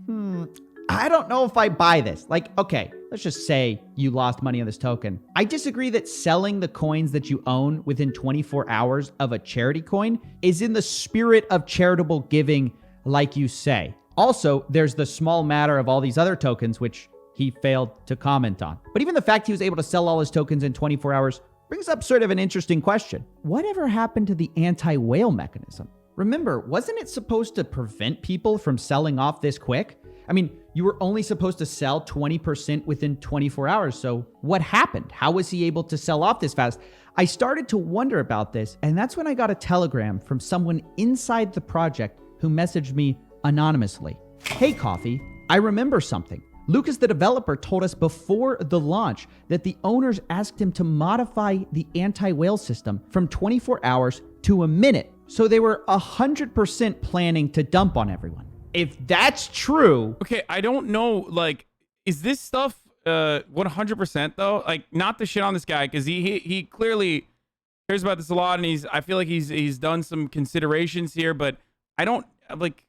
I don't know if I buy this. Like, okay, let's just say you lost money on this token. I disagree that selling the coins that you own within 24 hours of a charity coin is in the spirit of charitable giving, like you say. Also, there's the small matter of all these other tokens, which he failed to comment on. But even the fact he was able to sell all his tokens in 24 hours brings up sort of an interesting question. Whatever happened to the anti-whale mechanism? Remember, wasn't it supposed to prevent people from selling off this quick? I mean, you were only supposed to sell 20% within 24 hours. So what happened? How was he able to sell off this fast? I started to wonder about this, and that's when I got a telegram from someone inside the project who messaged me anonymously. Hey, Coffee, I remember something. Lucas, the developer, told us before the launch that the owners asked him to modify the anti-whale system from 24 hours to a minute. So they were 100% planning to dump on everyone. If that's true... Okay, I don't know, like, is this stuff 100% though? Like, not to shit on this guy, because he clearly cares about this a lot, and I feel like he's done some considerations here, but I don't, like,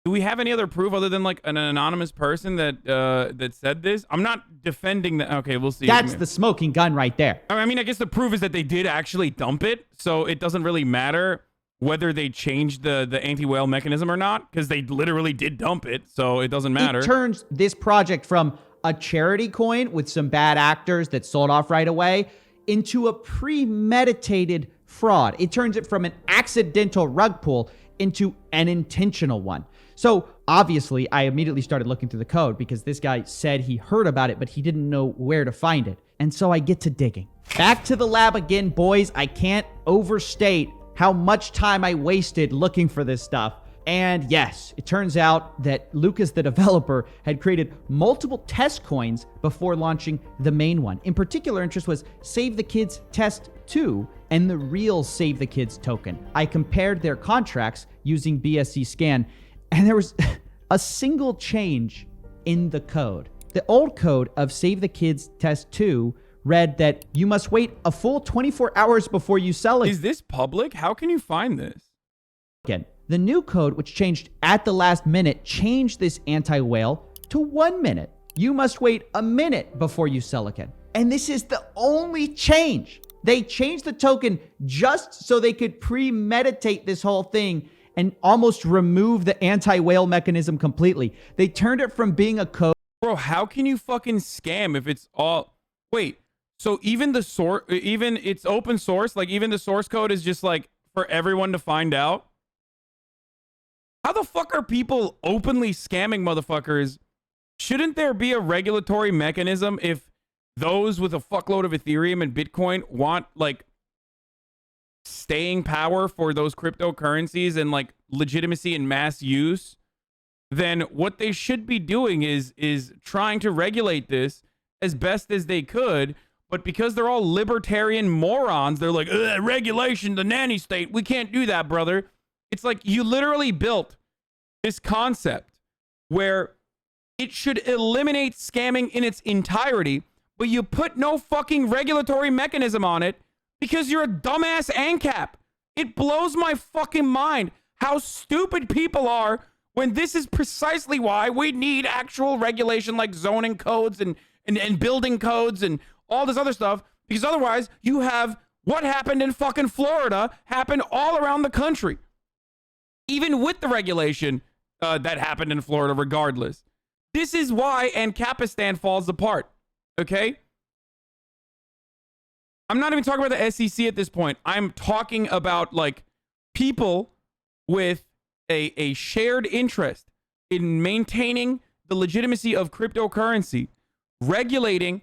do we have any other proof other than like an anonymous person that said this? I'm not defending that. Okay, we'll see. That's the smoking gun right there. I mean, I guess the proof is that they did actually dump it, so it doesn't really matter whether they changed the anti-whale mechanism or not, because they literally did dump it, so it doesn't matter. It turns this project from a charity coin with some bad actors that sold off right away into a premeditated fraud. It turns it from an accidental rug pull into an intentional one. So obviously, I immediately started looking through the code because this guy said he heard about it, but he didn't know where to find it. And so I get to digging. Back to the lab again, boys. I can't overstate how much time I wasted looking for this stuff. And yes, it turns out that Lucas, the developer, had created multiple test coins before launching the main one. In particular interest was Save the Kids Test 2 and the real Save the Kids token. I compared their contracts using BSC Scan, and there was a single change in the code. The old code of Save the Kids Test 2 read that you must wait a full 24 hours before you sell it. Is this public? How can you find this? Again, the new code, which changed at the last minute, changed this anti-whale to 1 minute. You must wait a minute before you sell again. And this is the only change. They changed the token just so they could premeditate this whole thing and almost remove the anti-whale mechanism completely. They turned it from being a code. Bro, how can you fucking scam if it's all... Wait, so even the source, even it's open source, like even the source code is just like for everyone to find out? How the fuck are people openly scamming motherfuckers? Shouldn't there be a regulatory mechanism if those with a fuckload of Ethereum and Bitcoin want like staying power for those cryptocurrencies and like legitimacy and mass use? Then what they should be doing is trying to regulate this as best as they could. But because they're all libertarian morons, they're like, regulation, the nanny state. We can't do that, brother. It's like you literally built this concept where it should eliminate scamming in its entirety, but you put no fucking regulatory mechanism on it because you're a dumbass ANCAP. It blows my fucking mind how stupid people are when this is precisely why we need actual regulation like zoning codes and building codes and all this other stuff, because otherwise you have what happened in fucking Florida happen all around the country. Even with the regulation that happened in Florida regardless. This is why Ancapistan falls apart, okay? I'm not even talking about the SEC at this point. I'm talking about like people with a shared interest in maintaining the legitimacy of cryptocurrency, regulating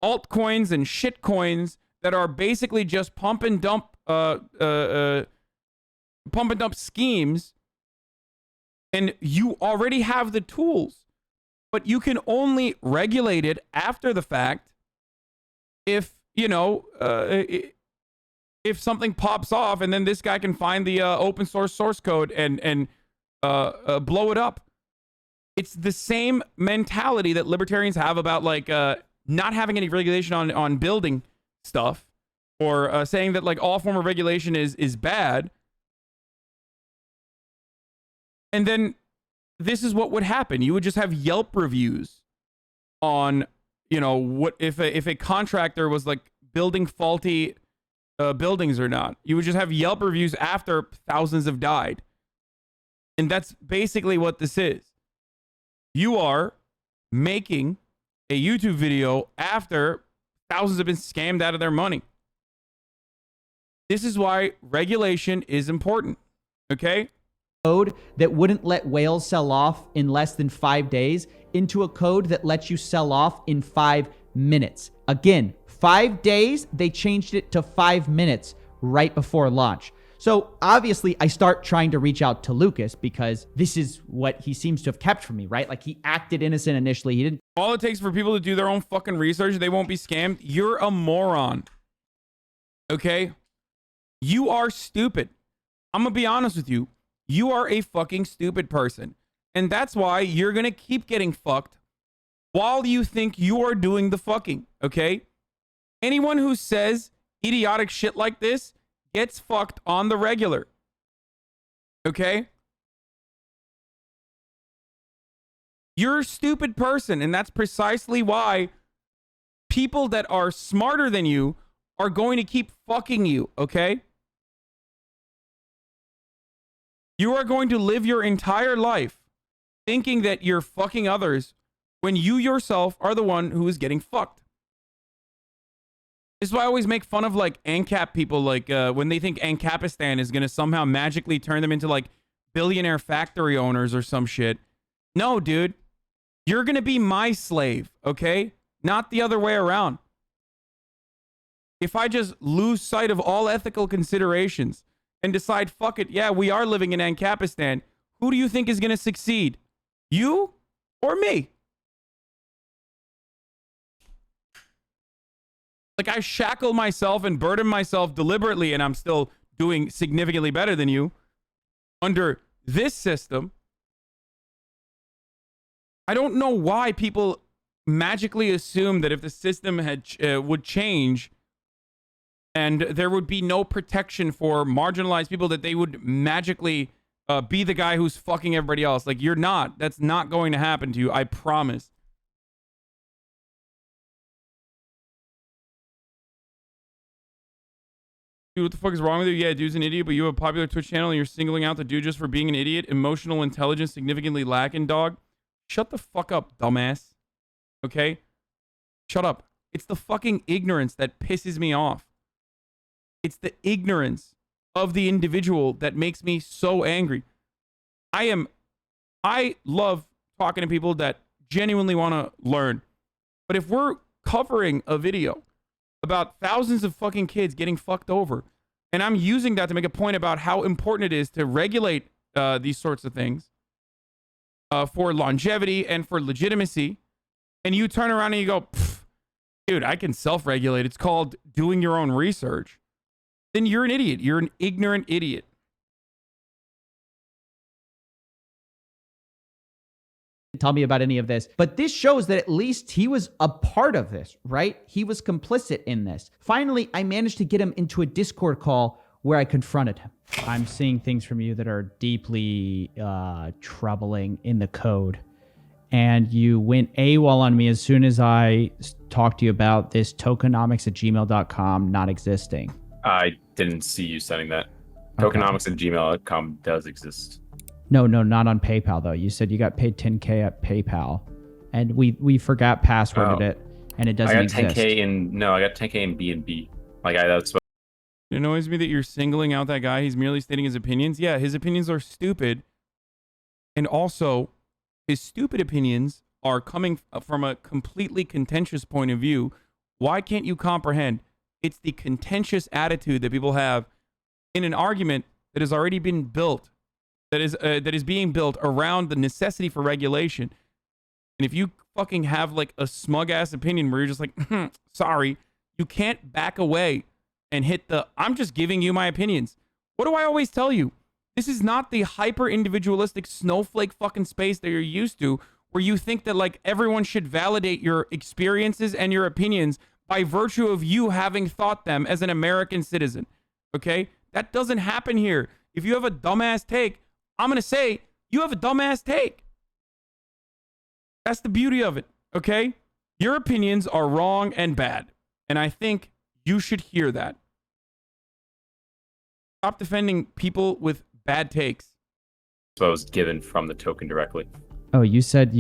altcoins and shitcoins that are basically just pump and dump schemes, and you already have the tools, but you can only regulate it after the fact if, you know, if something pops off and then this guy can find the open source code and blow it up. It's the same mentality that libertarians have about like not having any regulation on building stuff, or saying that like all form of regulation is bad. And then this is what would happen. You would just have Yelp reviews on, you know, what if a contractor was like building faulty buildings or not. You would just have Yelp reviews after thousands have died. And that's basically what this is. You are making a YouTube video after thousands have been scammed out of their money. This is why regulation is important, okay? Code that wouldn't let whales sell off in less than 5 days into a code that lets you sell off in 5 minutes. Again, 5 days, they changed it to 5 minutes right before launch. So obviously I start trying to reach out to Lucas because this is what he seems to have kept from me, right? Like he acted innocent initially. He didn't. All it takes for people to do their own fucking research, they won't be scammed. You're a moron. Okay? You are stupid. I'm gonna be honest with you. You are a fucking stupid person. And that's why you're gonna keep getting fucked while you think you are doing the fucking, okay? Anyone who says idiotic shit like this gets fucked on the regular. Okay? You're a stupid person, and that's precisely why people that are smarter than you are going to keep fucking you, okay? You are going to live your entire life thinking that you're fucking others when you yourself are the one who is getting fucked. This is why I always make fun of like ANCAP people, like when they think Ancapistan is going to somehow magically turn them into like billionaire factory owners or some shit. No, dude. You're going to be my slave, okay? Not the other way around. If I just lose sight of all ethical considerations and decide, fuck it, yeah, we are living in Ancapistan, who do you think is going to succeed? You or me? Like, I shackle myself and burden myself deliberately, and I'm still doing significantly better than you under this system. I don't know why people magically assume that if the system had would change and there would be no protection for marginalized people, that they would magically be the guy who's fucking everybody else. Like, you're not. That's not going to happen to you. I promise. Dude, what the fuck is wrong with you? Yeah, dude's an idiot, but you have a popular Twitch channel and you're singling out the dude just for being an idiot. Emotional intelligence significantly lacking, dog. Shut the fuck up, dumbass. Okay? Shut up. It's the fucking ignorance that pisses me off. It's the ignorance of the individual that makes me so angry. I love talking to people that genuinely want to learn. But if we're covering a video about thousands of fucking kids getting fucked over, and I'm using that to make a point about how important it is to regulate these sorts of things for longevity and for legitimacy, and you turn around and you go, dude, I can self-regulate. It's called doing your own research. Then you're an idiot. You're an ignorant idiot. Tell me about any of this. But this shows that at least he was a part of this, right? He was complicit in this. Finally, I managed to get him into a Discord call where I confronted him. I'm seeing things from you that are deeply troubling in the code. And you went AWOL on me as soon as I talked to you about this tokenomics@gmail.com not existing. I didn't see you sending that. Okay. Tokenomics@gmail.com does exist. No, not on PayPal, though. You said you got paid $10K at PayPal. And we forgot passworded it, and it doesn't exist. I got 10K in BNB. Like, that's what... It annoys me that you're singling out that guy. He's merely stating his opinions. Yeah, his opinions are stupid. And also, his stupid opinions are coming from a completely contentious point of view. Why can't you comprehend? It's the contentious attitude that people have in an argument that has already been built, that is being built around the necessity for regulation. And if you fucking have like a smug ass opinion where you're just like, sorry, you can't back away and hit the, I'm just giving you my opinions. What do I always tell you? This is not the hyper individualistic snowflake fucking space that you're used to, where you think that like everyone should validate your experiences and your opinions by virtue of you having thought them as an American citizen. Okay? That doesn't happen here. If you have a dumbass take, I'm going to say you have a dumbass take. That's the beauty of it. Okay? Your opinions are wrong and bad. And I think you should hear that. Stop defending people with bad takes. So I was given from the token directly. Oh, you said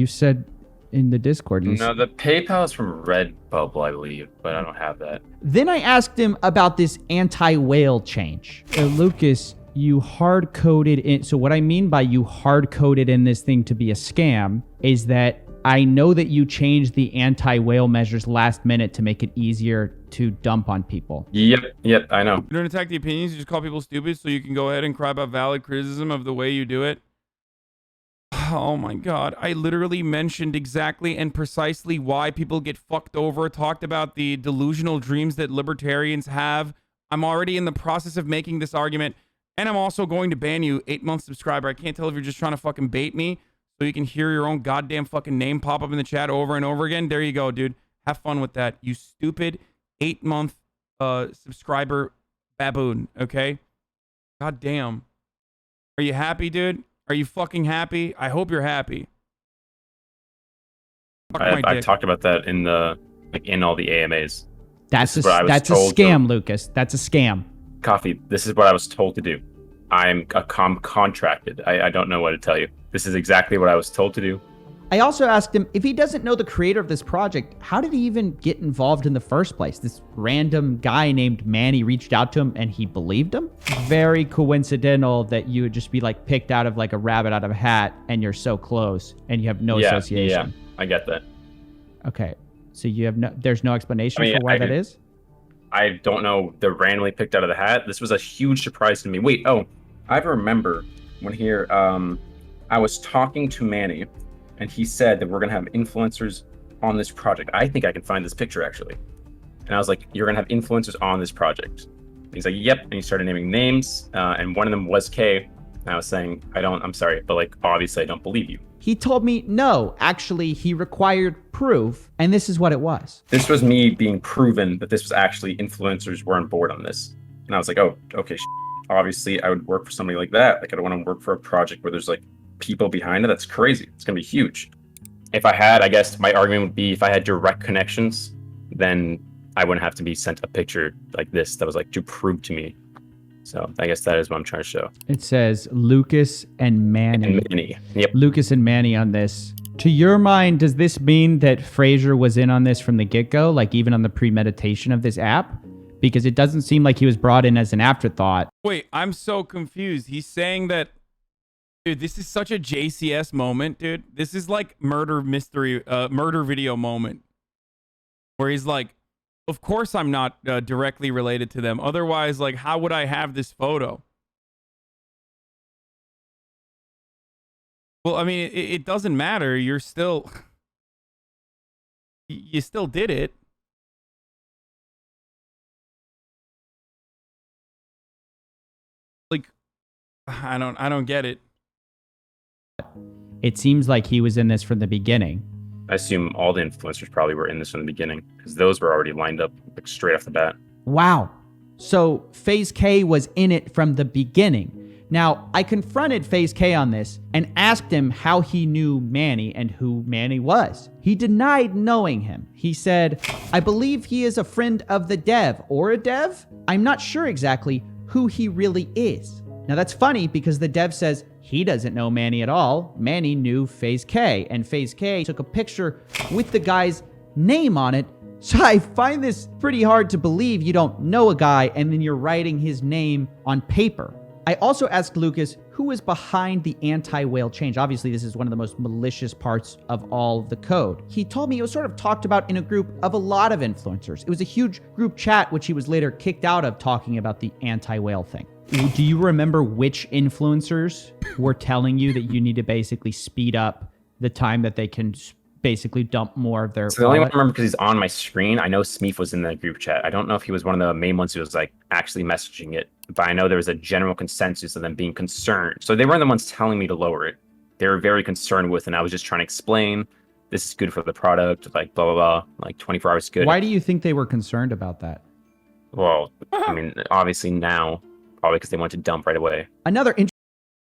in the Discord. No, the PayPal is from Redbubble, I believe, but I don't have that. Then I asked him about this anti-whale change. Lucas, you hard-coded in. So what I mean by you hard-coded in this thing to be a scam is that I know that you changed the anti-whale measures last minute to make it easier to dump on people. Yep, I know. You don't attack the opinions, you just call people stupid so you can go ahead and cry about valid criticism of the way you do it. Oh my god, I literally mentioned exactly and precisely why people get fucked over, talked about the delusional dreams that libertarians have. I'm already in the process of making this argument, and I'm also going to ban you, 8-month subscriber. I can't tell if you're just trying to fucking bait me so you can hear your own goddamn fucking name pop up in the chat over and over again. There you go, dude. Have fun with that, you stupid 8-month subscriber baboon, okay? God damn. Are you happy, dude? Are you fucking happy? I hope you're happy. I talked about that in the in all the AMAs. That's a scam, Lucas. That's a scam. Coffee, this is what I was told to do. I'm contracted. I don't know what to tell you. This is exactly what I was told to do. I also asked him, if he doesn't know the creator of this project, how did he even get involved in the first place? This random guy named Manny reached out to him and he believed him? Very coincidental that you would just be like picked out of like a rabbit out of a hat and you're so close and you have no association. Yeah, I get that. Okay. So you have there's no explanation for why that is? I don't know. They're randomly picked out of the hat. This was a huge surprise to me. Wait, I remember when I was talking to Manny, and he said that we're going to have influencers on this project. I think I can find this picture, actually. And I was like, you're going to have influencers on this project. He's like, yep. And he started naming names, and one of them was K. And I was saying, I'm sorry, but like, obviously I don't believe you. He told me, no, actually, he required proof, and this is what it was. This was me being proven that this was actually influencers were on board on this. And I was like, oh, okay, obviously I would work for somebody like that. Like, I don't want to work for a project where there's like people behind it. That's crazy. It's gonna be huge. If I had, I guess my argument would be, if I had direct connections, then I wouldn't have to be sent a picture like this that was like to prove to me. So I guess that is what I'm trying to show. It says Lucas and Manny. And Manny. Yep. Lucas and Manny on this. To your mind, does this mean that Fraser was in on this from the get-go, like even on the premeditation of this app? Because it doesn't seem like he was brought in as an afterthought. Wait, I'm so confused. He's saying that, dude, this is such a JCS moment, dude. This is like murder video moment. Where he's like, of course I'm not directly related to them. Otherwise, like, how would I have this photo? Well, I mean, it doesn't matter. You're still... You still did it. Like, I don't get it. It seems like he was in this from the beginning. I assume all the influencers probably were in this from the beginning, because those were already lined up like straight off the bat. Wow. So FaZe K was in it from the beginning. Now, I confronted FaZe K on this and asked him how he knew Manny and who Manny was. He denied knowing him. He said, I believe he is a friend of the dev or a dev. I'm not sure exactly who he really is. Now that's funny because the dev says he doesn't know Manny at all. Manny knew FaZe K, and FaZe K took a picture with the guy's name on it. So I find this pretty hard to believe you don't know a guy and then you're writing his name on paper. I also asked Lucas who is behind the anti-whale change. Obviously, this is one of the most malicious parts of all the code. He told me it was sort of talked about in a group of a lot of influencers. It was a huge group chat, which he was later kicked out of, talking about the anti-whale thing. Do you remember which influencers were telling you that you need to basically speed up the time that they can basically dump more of their... So the only one I remember because he's on my screen, I know Smeef was in the group chat. I don't know if he was one of the main ones who was like actually messaging it, but I know there was a general consensus of them being concerned. So they weren't the ones telling me to lower it. They were very concerned with, and I was just trying to explain, this is good for the product, like blah, blah, blah, like 24 hours good. Why do you think they were concerned about that? Well, I mean, obviously now, probably because they want to dump right away. Another...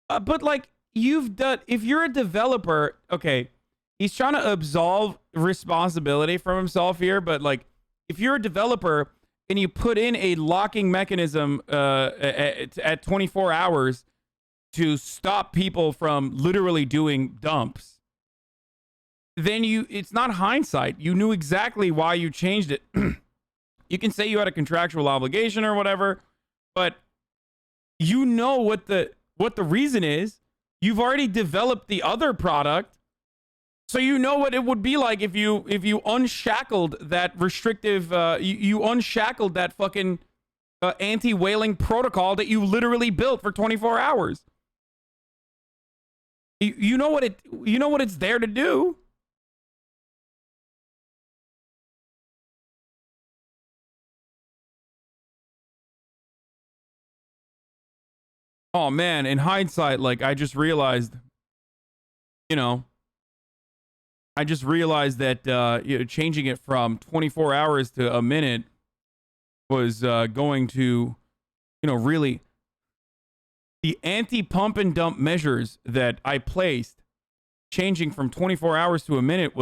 But like, you've done... If you're a developer, okay... He's trying to absolve responsibility from himself here, but like, if you're a developer and you put in a locking mechanism at 24 hours to stop people from literally doing dumps, then it's not hindsight. You knew exactly why you changed it. You can say you had a contractual obligation or whatever, but you know what the reason is. You've already developed the other product. So you know what it would be like if you unshackled that restrictive, you unshackled that fucking anti-whaling protocol that you literally built for 24 hours. You know what it's there to do. Oh man, in hindsight, like I just realized, that changing it from 24 hours to a minute was going to, really, the anti-pump and dump measures that I placed, changing from 24 hours to a minute